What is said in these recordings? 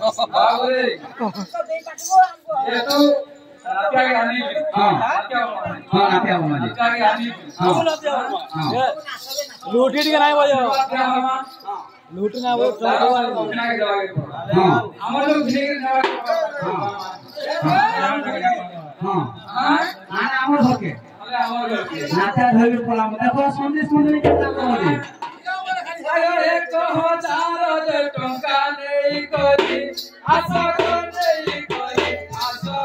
बाबू रे ये तो क्या गानी हां हां क्या हुआ जी क्या गानी हां लूटी टिके नाही बजो लूटी ना वो लूटना के जवाब हां हमर लोग भिने के जवाब हां हां आना हमर होके अरे हमर होके नाचा धरि पला देखो संदेश मंडली के काम होई एक हजार टंका नहीं करी आशा नहीं करी आशा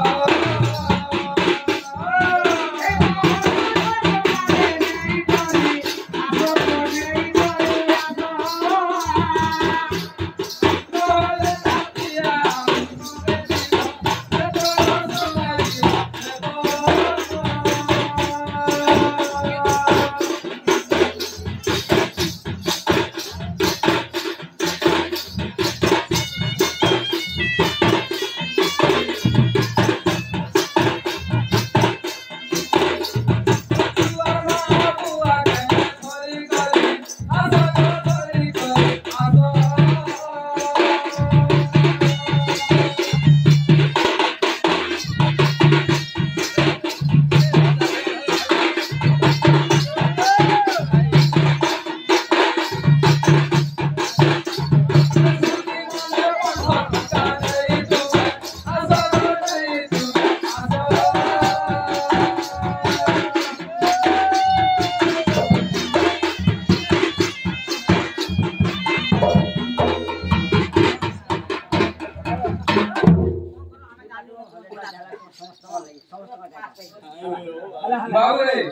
बाबू रे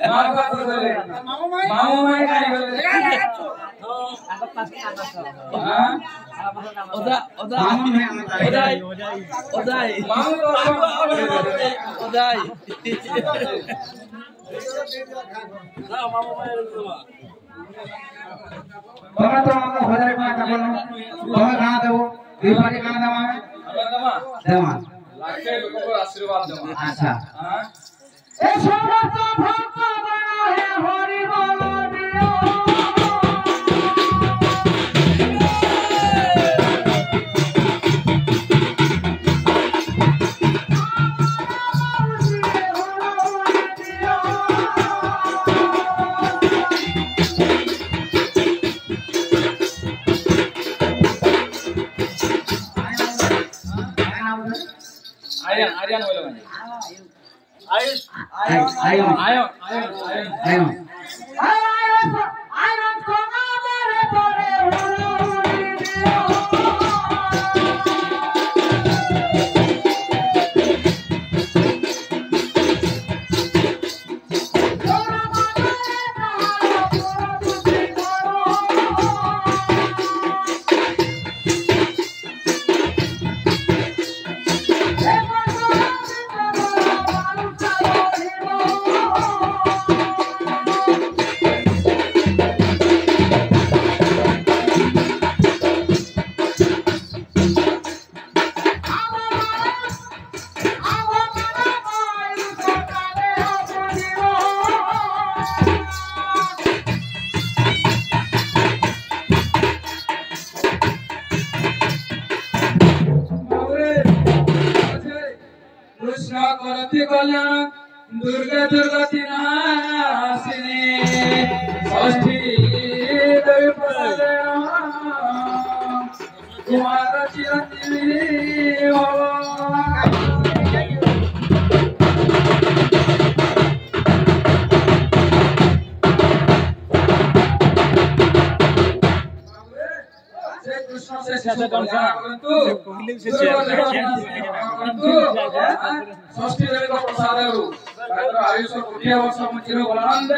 मामा बात बोले मामा माई काय बोले आग पास हां ओदा ओदाई मामा ओदाई ना मामा माई बगा तो हमको हजार का बोलो बगा कहां देबो ई बारी कहां देबा देवा लाखे लोगों को आशीर्वाद दो अच्छा हां ए समस्त भक्त बना है हरि बोल दियो आर्यन बोलो आयुष आयो आयो करती कल्याण दुर्गा दुर्गति नाशिनी षष्ठी देवी प्रदान कुमार चिरंजीवी षष्ठी देवी प्रसाद आयुष कोटिया वर्ष चिर गलानंद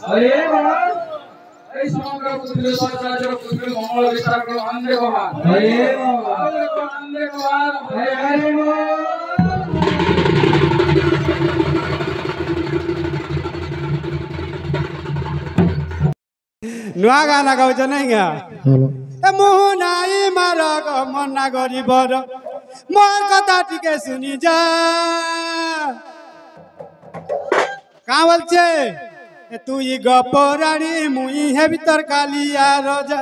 হয়ে বাবা এই সমগ্র পৃথিবীর সচরাচর পৃথিবীর মঙ্গল বিচার করো আনন্দে বাবা হয়ে বাবা আনন্দে বাবা হয়ে হরে नुआ गाना गाउछ नै गा ए मोहनाई मारक मन्ना गरी बर मोर कथा टिके सुनि जा का बोलछे ए तुई गपराणी मुई हे भीतर कालिया राजा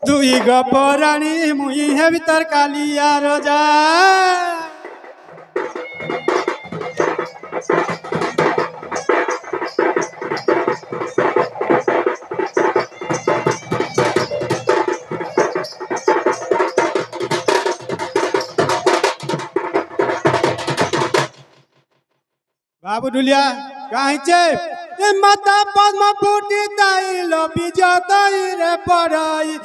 तुई गपराणी मुई हे भीतर कालिया राजा बाबू डुलिया कहीं छे ए माता पद्म फूटी ताइलो बिजताई रे पड़ाई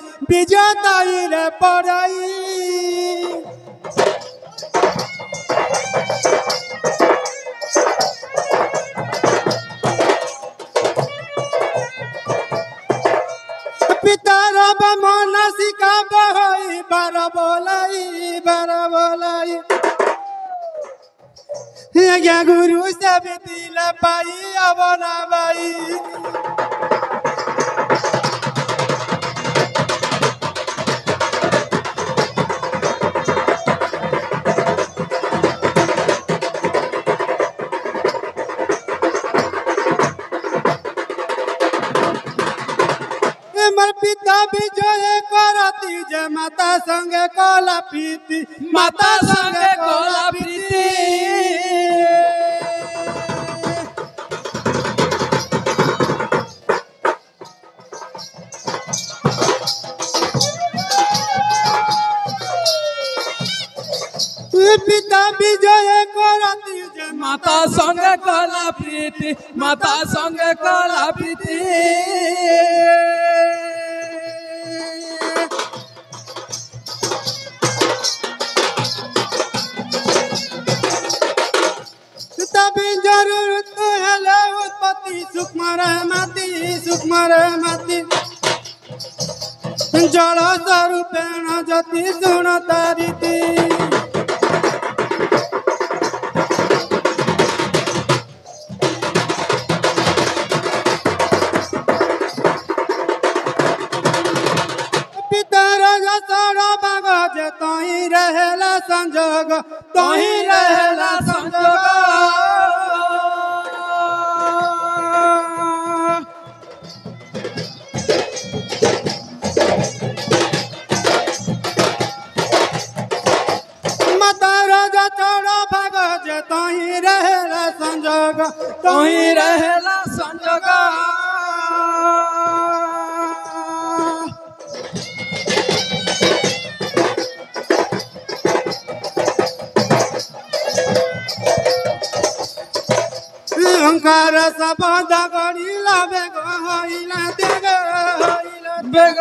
पिता रब मनसिका बहई बार बोलाई या गुरु सब दिल पाई अबना बाई मर पिता विजय करती जे माता संगे कला प्रीति माता संगे कला प्रीति पिता विजय करती जे माता संग कला प्रीति माता संग कला प्रीति तभी जरूरत है उत्पत्ति सूक्ष्म रहमती जल स्वरूपेण जति सुन तारीति तही रहेला संजोग माता राजा चढ़ो भाग जे तही रहेला संजोग ओंकार सबद गरिला बेग होइला बेग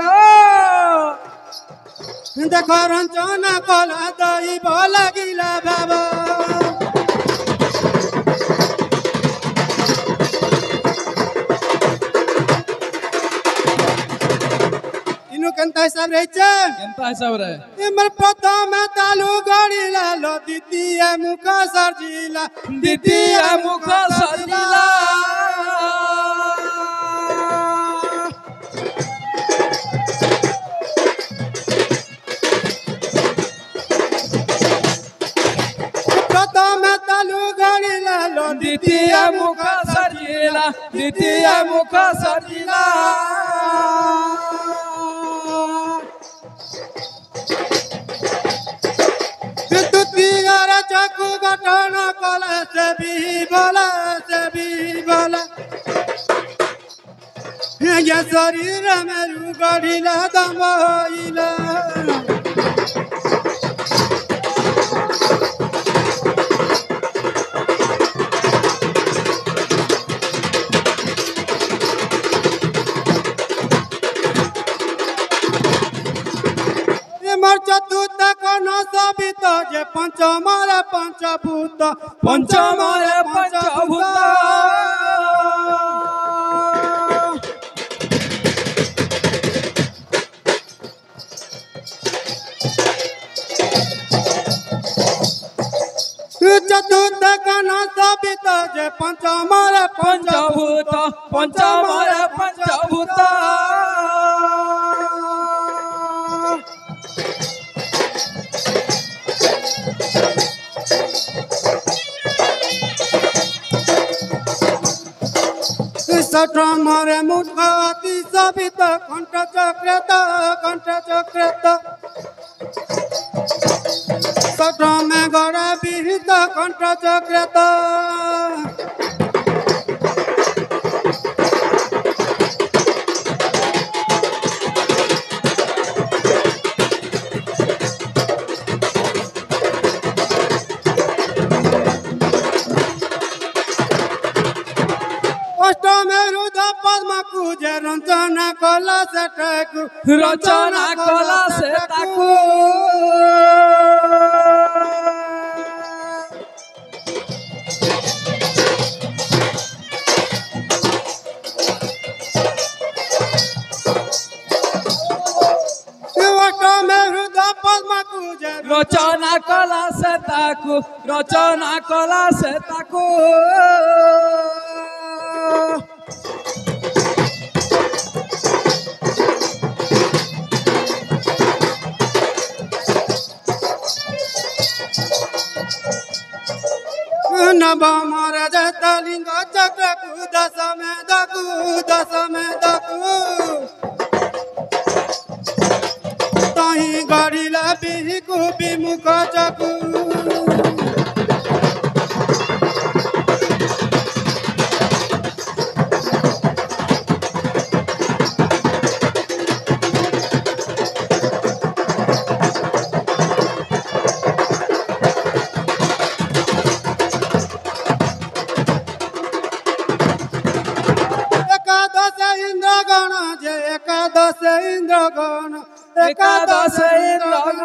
देख रंजना कला दई भलागिला बाबा इनु केनता हिसाब रे इमर प्रथम तालु गरिला लो द्वितीय मुख सर्जिला प्रथम तालु गरिला लो द्वितीय मुख सर्जिला चकु गठन कला से भी बोला ये शरीर में गढ़िला दम होइला चतुर्थ कन सबित जे पंचमर पंचभूत সবিত যে পঞ্চমরে পঞ্চভূত পঞ্চমরে পঞ্চভূত ষঠমরে মুখতি সবিত কণ্ঠ চক্রেত ষঠমে গড়ে বিহিত কণ্ঠ চক্রেত অষ্টমে রুদ্র পদ্মকু যে রচনা কলা সেটাকু রচনা কলা সে তাকু অষ্টমে রুদ্র পদ্মকু যে রচনা কলা সে তাকু রচনা কলা সে তাকু নবমর জতলিঙ্গ চক্রকু দশমে দকু তহি গড়িলা বিহিকু বিমুখ চকু একাদশ ইন্দ্রগণ একাদশ ইন্দ্রগণ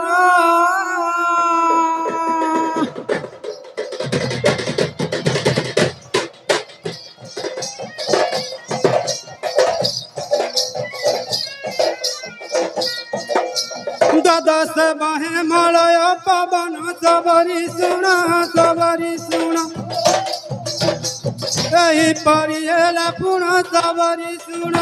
দ্বাদশ বহে মলয় পবন সবরি শুণ ଏହିପରି ହେଲା ପୁଣ ସବରି ଶୁଣ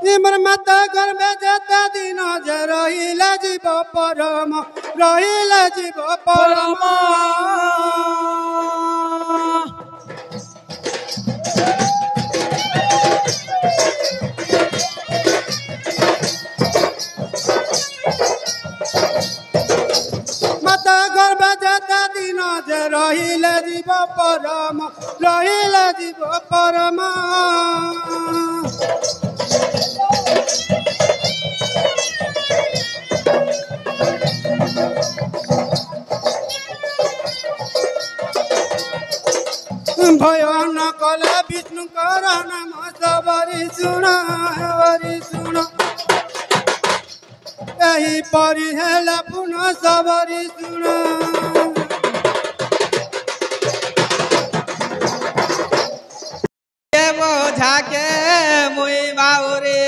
ନିମର ମାତା ଗର୍ଭେ ଯେତେ ଦିନ ଯେ ରହିଲେ ଯିବ ପରମ মাতা গর্ভে যেতে দিন যে ରହିଲେ ଯିବ ପରମ ভয় ন কলে বিষ্ণুଙ୍କର নাମ ସବରି ଶୁଣ ଏହିପରି ହେଲା ପୁନଃ ସବରି ଶୁଣ বোঝাকে মুই বাউরে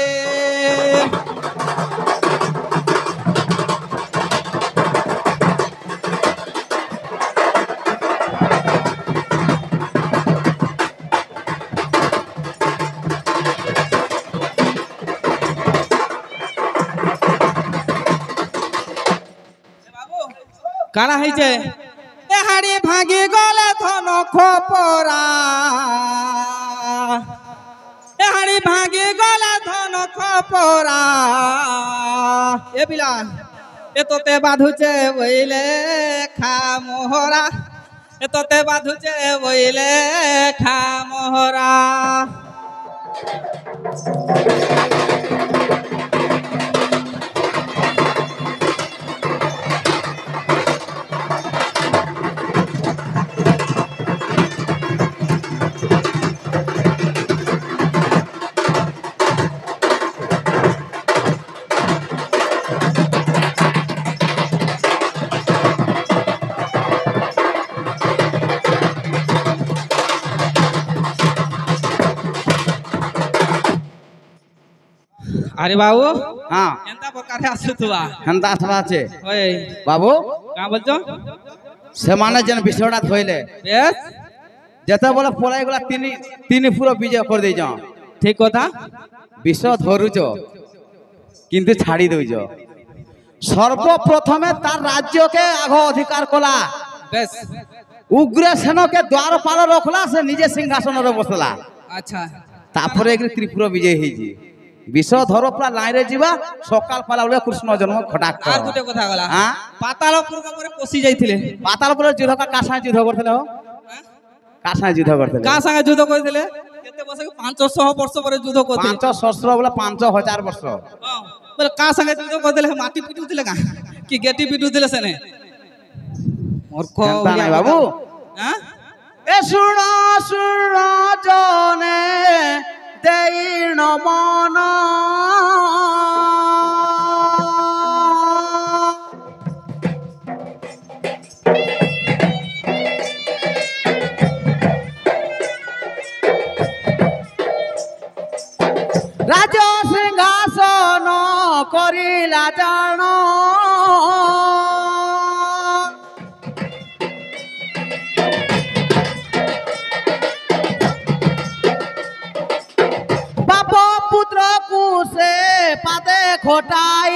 কারা হইছে এহাড়ি ভাঙি গলে ধন খোপরা এহাড়ি ভাঙি গলে ধন খোপরা এ বিলা এততে বাঁধুছে বইলে খা মোহরা এততে বাঁধুছে বইলে খা মোহরা अरे बाबू हाँ एंता प्रकार आसुतुआ हेन्ता आसवा আছে ओए बाबू का बोलछो सेमाने जन विषयटा थइले यस যেতে বলে পলাই গুলা তিনি পুরো বিজয় করে দেইছ ठीक কথা বিষ ধরুছ কিন্তু ছাড়ি দইছ সর্বপ্রথমে তার রাজ্যকে আগ অধিকার কলা बेस উগ্রসেনকে দ্বারপাল রখলা সে নিজে সিংহাসনরে বসলা अच्छा তারপরে এগুলি ত্রিপুরা বিজয় হয়েছে বিষ ধর পুরা লাইরে যা সকাল পালা বলে কৃষ্ণ জন্ম খটাক আর গুটে কথা গলা হ্যাঁ পাতালপুর পরে পসি যাইতিলে পাতালপুরে যুদ্ধ কার যুদ্ধ করছিল কার সাথে যুদ্ধ করছিল का संगे युद्ध কইতিলে কেতে বসে 500 বর্ষ পরে যুদ্ধ করতে 500 বলে 5000 বর্ষ বলে का संगे যুদ্ধ করতিলে মাটি পিটুতিলে का কি গেটি পিটুতিলে সেনে মূর্খ নাই বাবু হ্যাঁ এ শুণ শুণ জনে দেই নমন রাজ সিংহাসন করিলা জান বাপ পুত্র কুসে পাদে খটাই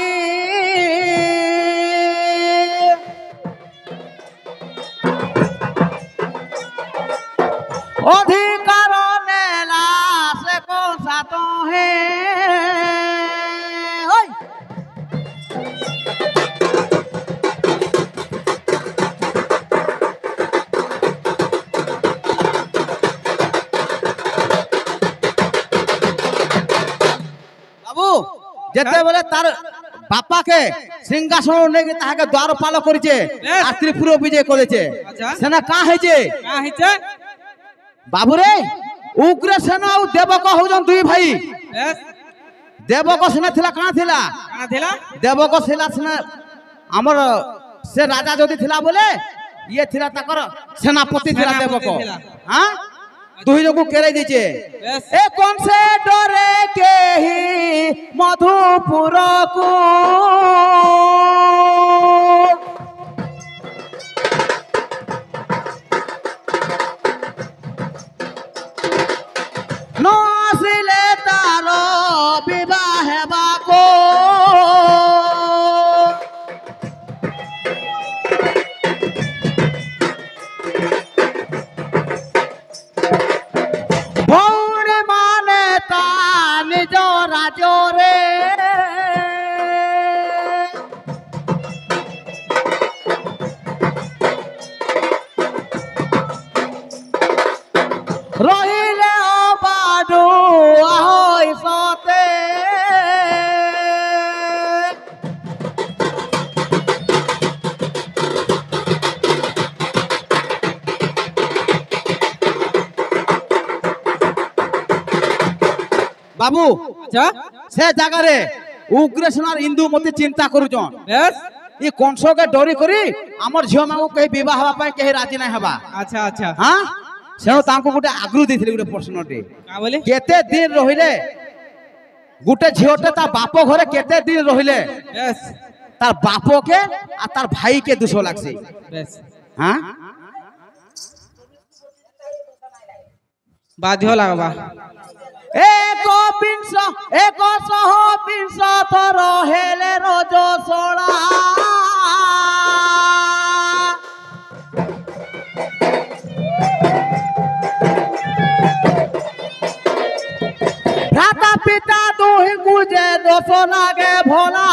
অধিকার নেলা সে কোন সাত হে বাবু যেতে বলে তার বাপাকে সিংহাসন নেকি তাহাকে দ্বারপাল করেছে আর ত্রিপুরা বিজয় করেছে সেনা কা হয়েছে का हिचे বাবুরে উগ্রসেন আর দেবক হউজন দুই ভাই यस দেবক সেনা থিলা কানা থিলা কানা থিলা দেবক সেনা সেনা আমার সে রাজা যদি থিলা বলে ইয়ে থিলা তাকর সেনাপতি থিলা দেবক হ্যাঁ দুই জনকু কেড়ে দিছে यस এ কোন সে ডরে কেহি মধুপুরকু ন আসিলে তার বিবাহ হেবাকো ভৌরে মানে তা নিজ রাজরে রহিলে বাডু আহই সতে বাবু अच्छा সে জায়গারে উগ্রসেন আর ইন্দু মতে চিন্তা করুছন यस ই কংসকে ডরি করি আমার ঝিও মাগু কেহি বিবাহ হওয়া পাই কেহি রাজি নাই হবা अच्छा अच्छा হ্যাঁ সেও তাঙ্কু গোটে আগ্রহ দিয়েছিল গোটে প্রশ্নটি का बोले কেতে দিন রহিলে গোটে ঝিওটে তার বাপ ঘরে কেতে দিন রহিলে यस তার বাপকে আর তার ভাইকে দুঃখ লাগছে बेस হ্যাঁ बाध्य लागबा এক শহ বিংশ থর হেলে রজ সোড়া ভ্রাতা পিতা দুই গুজে দোষ লাগে ভোলা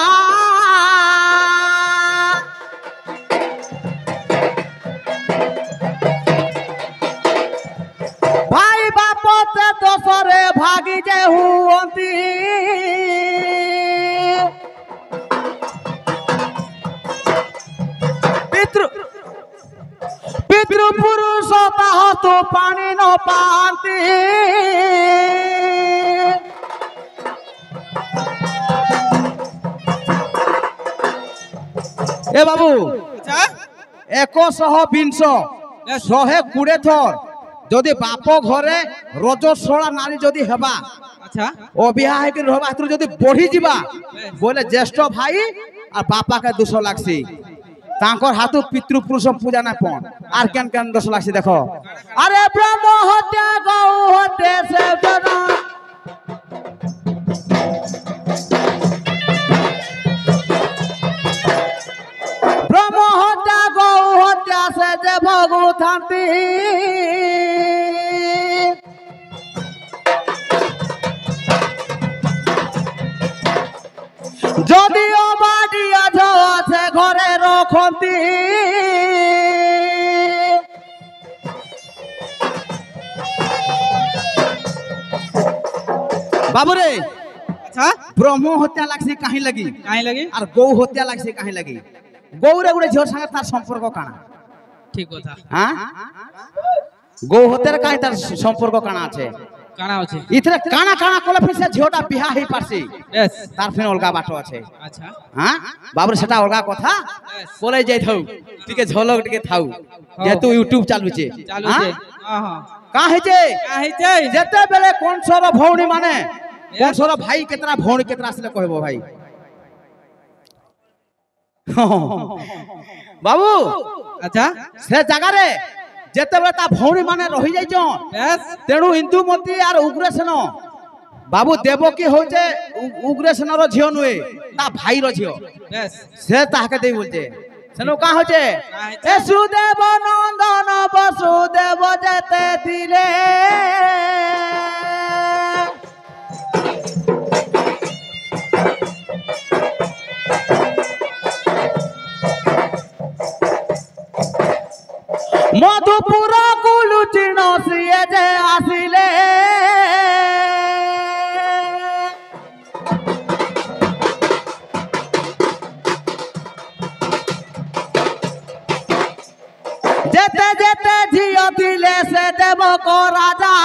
ভাই বাপতে দোষরে ভাগি যে হুয়ন্তি পিতৃপুরুষ তাহত পানি ন পান্তি এ বাবু अच्छा 120 120 থর যদি বাপ ঘরে রজস্বলা নারী যদি হেবা अच्छा ओ बिहा है कि रहबा तू जदी बढ़ी जीवा बोले ज्येष्ठ भाई और बापा के 200 लागसी तांकर हाथु पितृपुरुष पूजा ना पन आर केन केन 200 लागसी देखो अरे ब्रह्म हत्या गौ हत्या से जना ब्रह्म हत्या गौ हत्या से जे भगु थांती যদিও বাড়িয়া যাওয়াছে ঘরে রখন্তি বাবুরে अच्छा ব্রহ্ম হত্যা লাগছে কাহি লাগি काहे लगी আর গৌ হত্যা লাগছে কাহি লাগি গৌরে গুড়ে ঝিওর সঙ্গে তার সম্পর্ক কানা ठीक কথা হ্যাঁ গৌ হত্যার কাহি তার সম্পর্ক কানা আছে काना আছে ইথরে কানা কানা কলে ফির সে ঝিওটা বিয়া হই পারছি यस তার ফির অলগা বাটো আছে अच्छा হ্যাঁ বাবুরে সেটা অলগা কথা বলে যাই থাও টিকে ঝলক টিকে থাও যেহেতু ইউটিউব চালুছে चालू छे हां हां কা হইছে काहे छै যেতে বেলে কোনসর ভৌণী মানে কোনসর ভাই কেতরা ভৌণী কেতরা আসলে কইব ভাই বাবু अच्छा সে জায়গারে যেতে বেলে তা ভৌণী মানে রহি যাইছ यस তেণু ইন্দুমতি আর উগ্রসেন বাবু দেবকী হচ্ছে উগ্রসেনর ঝিও নুয়ে তা ভাইর ঝিও यस সে তাহাকে দেই বলছে সেন কা হচ্ছে এ সুদেব নন্দন বসুদেব যেতে দিলে মধুপুর কুলুচিন সিয়ে যে আসিলে যেতে যেতে ঝিও দিলে সে দেবক রাজা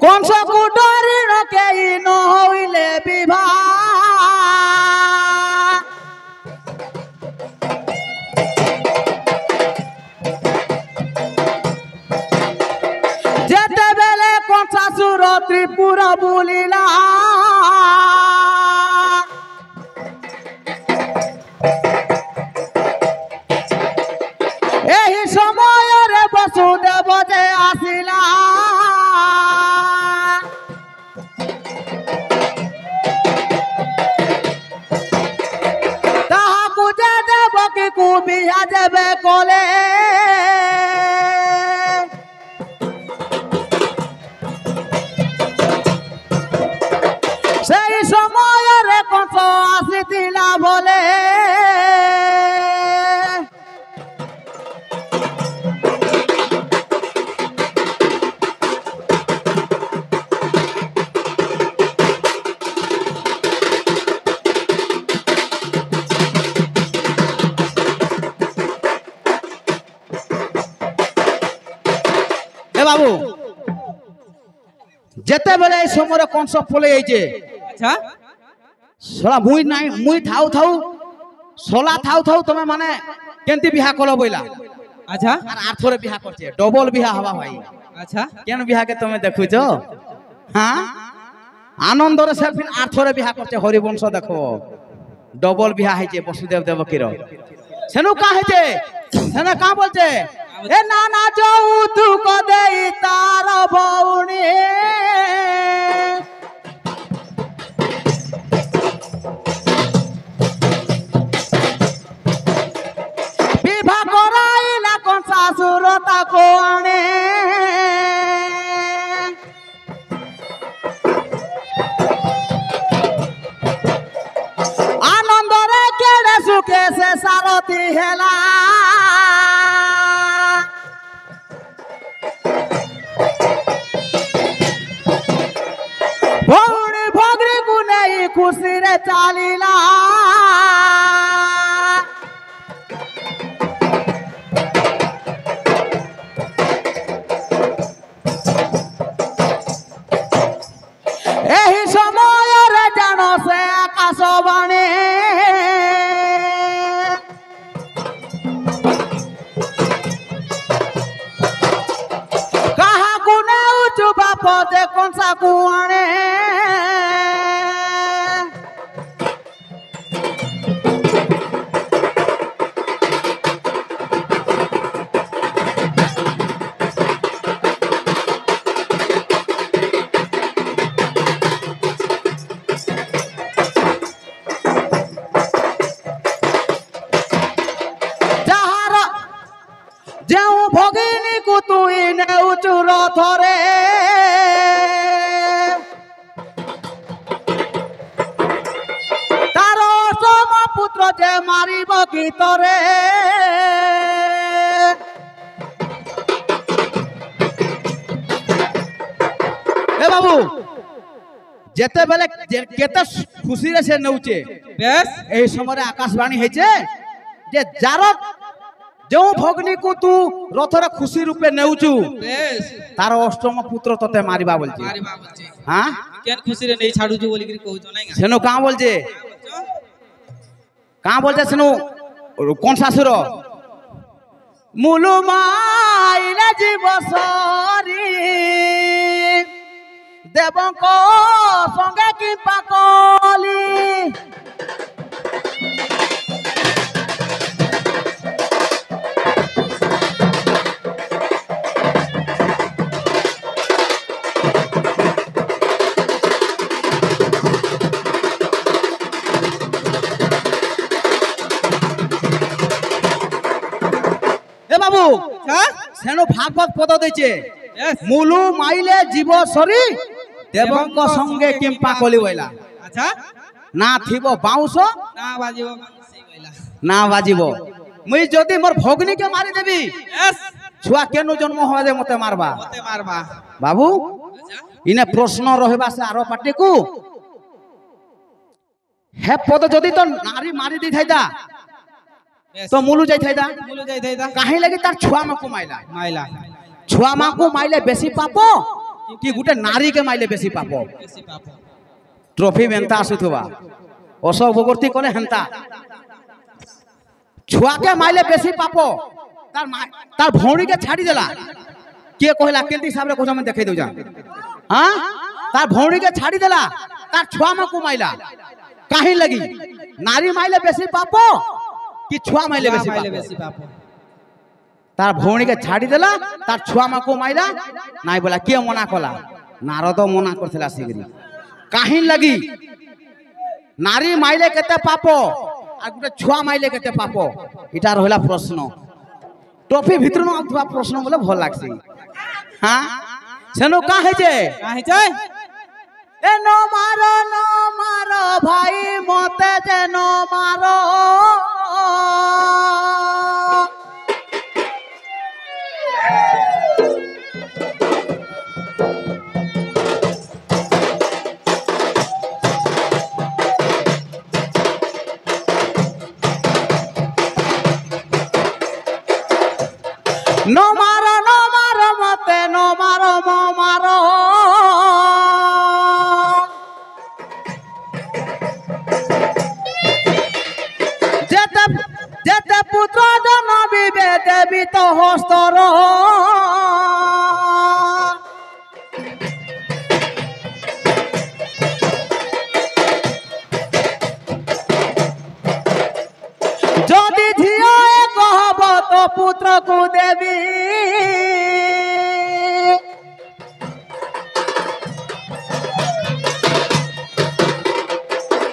কংস কুটরীর কেই ন হইলে বিবাহ যেতে বেলে কংসাসুর ত্রিপুর বুলিলা এই সময়ের বসুদেব যে আসিলা তাহাকু যে দেবকী কুবিয়া দেবে কলে সেই সময়ের কংস আসিলা বলে এ বাবু যেতে বেলে এই সময় কংস পলে যাইছে अच्छा সলা মুই নাই মুই থাউ থাউ সলা থাউ থাউ তুমি মানে কেনতি বিহা কল বইলা अच्छा আর আর্থরে বিহা করছে ডবল বিহা হবা ভাই अच्छा কেন বিহাকে তুমি দেখুছ হ্যাঁ আনন্দরে সে ফির আর্থরে বিহা করছে হরিবংশ দেখো ডবল বিহা হইছে বসুদেব দেবকীর সেনু কা হইছে সেনা কা বলছে এ না না যৌতুক দেই তার বউনি বিবাহ করাইলা কংসাসুর তাকো আনে আনন্দরে কেড়ে সুখে সে সারথি হেলা ভৌণী ভগ্রী গুনেই খুশিরে চালিলা এই সময়ের জানো সে আকাশবাণী ପଦେ କଂସାକୁ ଆଣେ ଯେଉଁ ଭଗିନୀକୁ ତୁଇ ନେଉଛୁ ରଥରେ ତାର ଅଷ୍ଟମ ପୁତ୍ର ଯେ ମାରିବ ଗୀତରେ ଏ ବାବୁ ଯେତେବେଳେ କେତେ ଖୁସିରେ ସେ ନେଉଛେ ବେଶ এই সময় আকাশবাণী হয়েছে যে যার जो भगनी को तू रथर खुशी रूपे नेउचु বেশ तार अष्टम पुत्र तते मारिबा बोलची मारिबा बच्चे हां केन खुशी रे नहीं छाडू जो बोली करी कहू तो नहीं सेनो का बोलजे सेनो कौन सासुर मुलु माइले जीव सरी देवंक संगे की पाकली बाबू सेनो भागवत पद देचे मुलु माइले जीव सरी देवंक संगे किंपा कोली वैला अच्छा ना थिबो बाउंस ना बाजिबो मानसी गइला ना बाजिबो मुई जदी मोर भगनी के मारी देबी यस छुआ केनु जन्म होवा दे मते मारबा बाबू अच्छा इने प्रश्न रहबा से आरो पाटी को हे पद जदी तो नारी मारी दी थाइदा तो मुलु जाई थाइदा काहे लगी तार छुआ मा को माइला माइला छुआ मा को माइले बेसी पापो कि गुटे नारी के माइले बेसी पापो बेसी पापो ट्रॉफी बेंता आसुथबा अशोक बगर्ती कोले हंता छुआ के माइले बेसी पापो तार भौणी के छाड़ी देला के कहला केंती हिसाब रे कोजा में देखै दउ जा हां तार भौणी के छाड़ी देला तार छुआ मा को माइला काहे लगी नारी माइले बेसी पापो कि छुआ माइले बेसी पापो तार भौणी के छाड़ी देला तार छुआ मा को माइला नाइ बोला के मना कला नारद मना करथला सिगरी काहे लगी नारी माइले केते पापो आ गुटे छुआ माइले केते पापो इटा रहला प्रश्न ट्रॉफी भीतर न अथवा प्रश्न बोले भल लागसी हां सेनो काहे जे ए नो मारो भाई मते जे नो मारो नो मारो मते नो मारो मो मारो जेते जेते पुत्र जन्म विवे देवी तो हस्तर जदि झियो एक हब तो पुत्र को देवी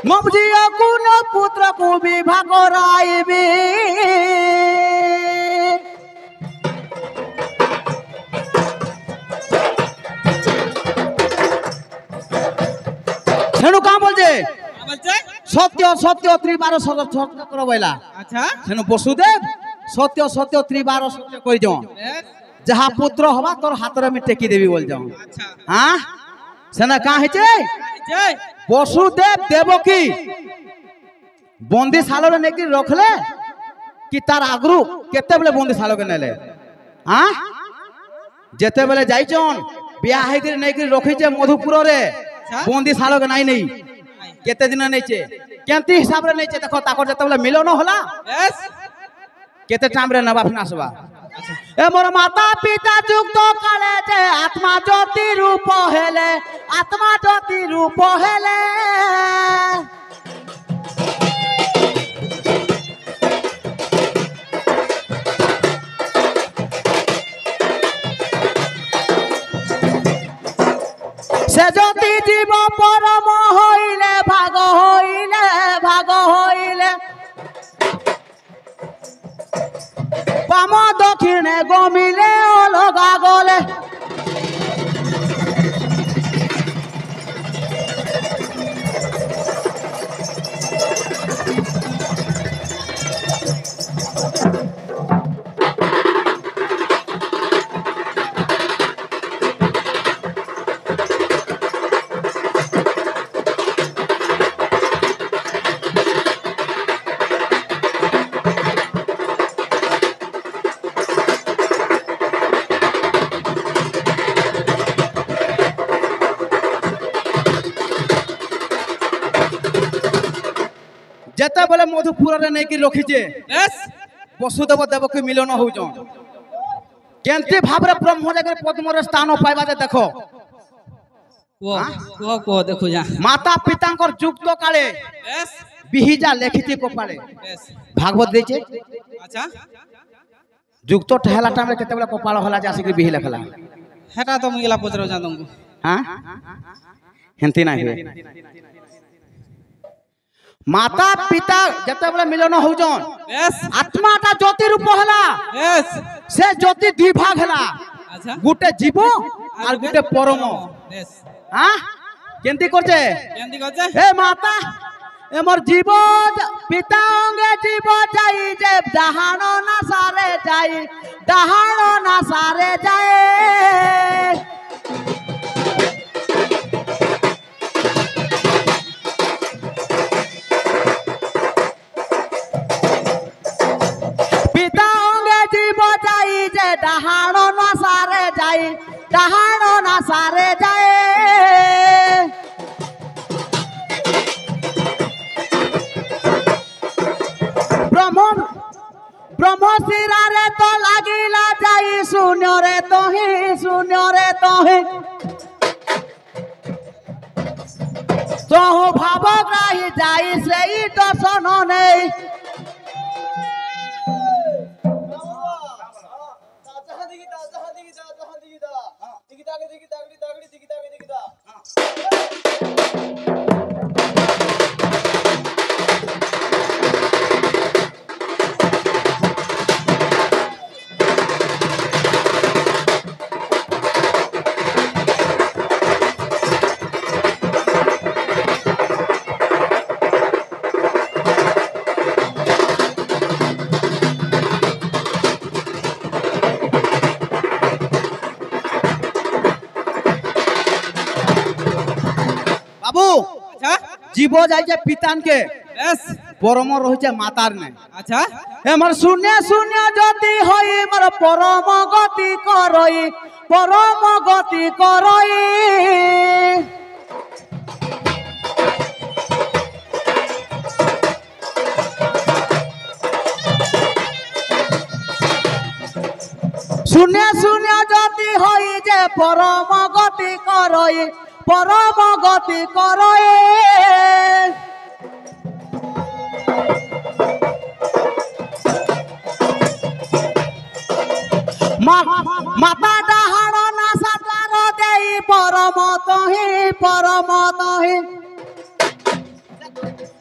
मझियो कुन पुत्र को विवाह कराइबी सेनु का बोल जे सत्य सत्य त्रिबार सत्य करबैला अच्छा सेनु वसुदेव सत्य सत्य त्रिबार सत्य कहि जो जहा पुत्र हवा तोर हाथ रे में टेकी देवी बोल जाऊं अच्छा हां सेना का है जे वसुदेव देवकी बंदीशाल रे नेकी रखले कि तार आगरू केते बेले बंदीशाल के नेले हां जेते बेले जाइचन बियाह हे के नेकी रखि जे मधुपुर रे बंदीशाल के नाही केते दिन नैचे केंती हिसाब रे नैचे देखो ताकर जते बेले मिलन होला यस केते टाइम रे नबा फिनासबा ए मोर माता पिता जुक्त काले जे आत्मा ज्योति रूप हेले आत्मा ज्योति रूप हेले से ज्योति जीव परम होइले भाग होइले बाम दक्षिणे गमिले अलगा गले जेते बोले मधुपुर रे नहीं कि रखीजे वसुदेव देवकी मिलन होउछ केंती भाबरे ब्रह्म जगह पद्म रे स्थान पाइबा जे देखो को देखो जा माता पितांकर जुक्त काले बिहिजा लेखिति कपाले भागवत देचे अच्छा जुक्त ठहला टाइम रे केते बेला कपाल होला जासी के बिहि लखला हेटा तो मुगला पचरो जा तुमको हां हेंती ना हुए माता पिता जते बेला मिलन होउछन आत्माटा ज्योति रूप हला से ज्योति दुई भाग हला अच्छा गुटे जीव और गुटे परम हां केंती करछे ए माता ए मोर जीव पिता अंगे जीव जाई जे डहाण ना सारे जाई डहाण ना सारे जाए डहाण ना सारे जाए डहाण ना सारे जाए ब्रह्म सिरा रे तो लागिला जाई शून्य रे तो ही तो भाव ग्राही जाई से दर्शन नहीं जीव जाइए पितान के परम रही मातार ने अच्छा हमर शून्य शून्य ज्योति होई मोर परम गति करई शून्य शून्य ज्योति होई जे परम गति करई माता डहाण ना सातार देई परम तही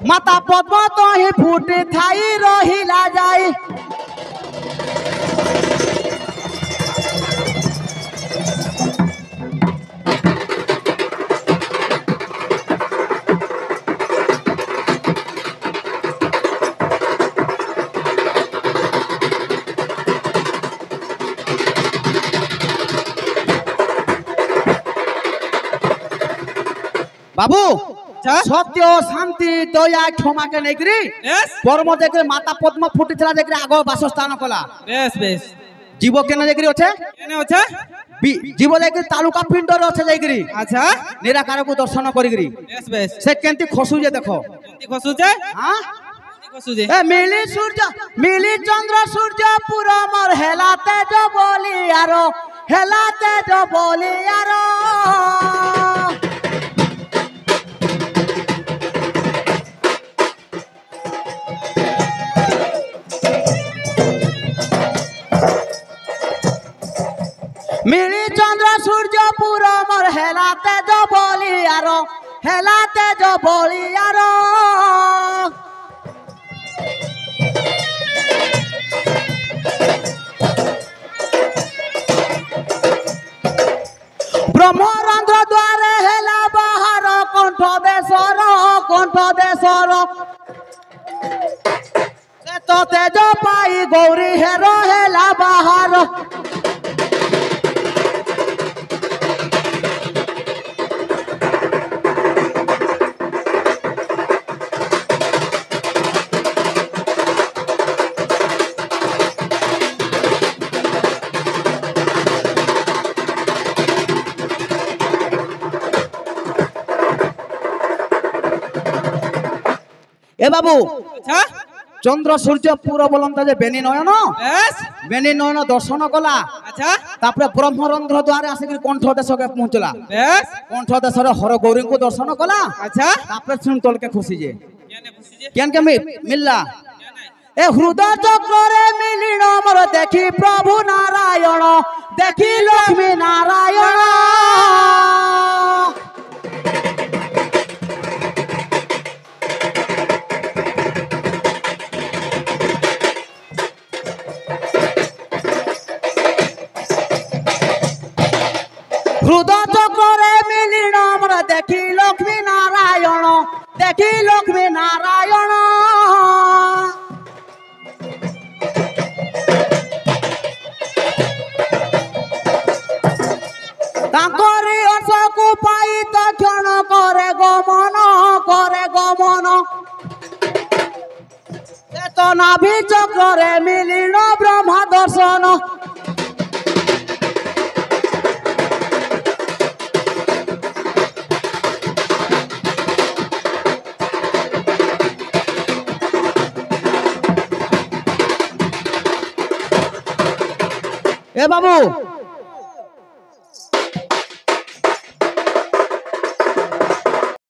माता पद्म तही फुट थाई रहिला जाई बाबू सत्य शांति दया क्षमा के नेकरी परम देखरे माता पद्म फुटी थला देखरे आगो वासस्थान कला बेस बेस जीव केने देखरी होछे केने होछे जीव देखरी तालुका पिंड रे होछे देखरी अच्छा निराकार को दर्शन करिगरी बेस बेस से केंती खसु जे देखो केंती खसु जे हां কসুজে এ মিলি চন্দ্র সূর্য পুরো মোর হেলাতে বলি আর হেলাতে বলি আর মিলি চন্দ্র সূর্য পুরো মোর হেলাতে বলি আর হেলাতে বলি আর ব্রহ্মরন্ধ্র দ্বারে হেলা বাহার কণ্ঠ দেশর তো তেজ পাই গৌরী হের হেলা বাহার এ বাবু আচ্ছা চন্দ্র সূর্য পুরো বলন্ত যে বেনি নয়ন বেশ বেনি নয়ন দর্শন কলা আচ্ছা তারপরে ব্রহ্মরন্ধ্র দ্বারে আসিকি কণ্ঠ দেশকে পৌঁছলা বেশ কণ্ঠ দেশরে হর গৌরীଙ୍କୁ দর্শন কলা আচ্ছা তারপরে শুন তলকে খুশি যে কেনে খুশিজে কেন কে মিললা এ হৃদয় চক্রে মিলিণ মোর দেখি প্রভু নারায়ণ দেখি লক্ষ্মী নারায়ণ হৃদয় চক্রে মিলিণ মোর দেখি লক্ষ্মী নারায়ণ দেখি লক্ষ্মী নারায়ণ তাঙ্করি অর্শকু পাই তক্ষণ করে গমন চেতনাভি চক্রে মিলিণ ব্রহ্মা দর্শন এ বাবু